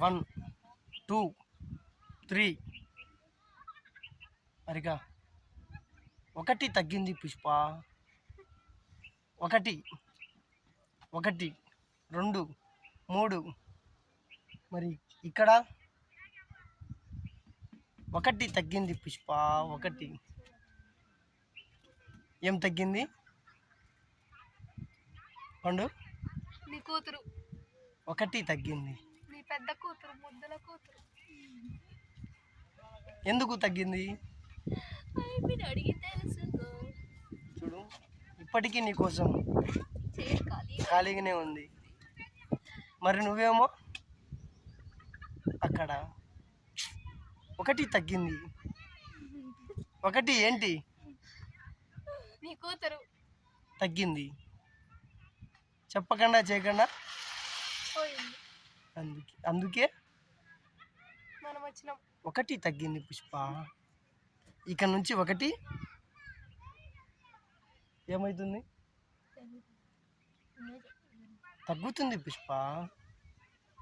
1 2 3 మరిగా ఒకటి తగ్గింది పుష్ప. ఒకటి 2 3 మరి ఇక్కడ ఒకటి తగ్గింది పుష్ప. ఒకటి ఏం తగ్గింది పండు? నీ కూతురు. ఒకటి తగ్గింది. నీ పెద్ద కూతురు, ముద్దుల కూతురు. ఎందుకు తగ్గింది చూడు, ఇప్పటికీ నీకోసం ఖాళీగానే ఉంది. మరి నువ్వేమో అక్కడ ఒకటి తగ్గింది. ఒకటి ఏంటి నీ కూతురు తగ్గింది, చెప్పకుండా చేయకుండా. అందుకే మనం వచ్చినాం. ఒకటి తగ్గింది పుష్ప. ఇక నుంచి ఒకటి ఏమవుతుంది? తగ్గుతుంది పుష్ప.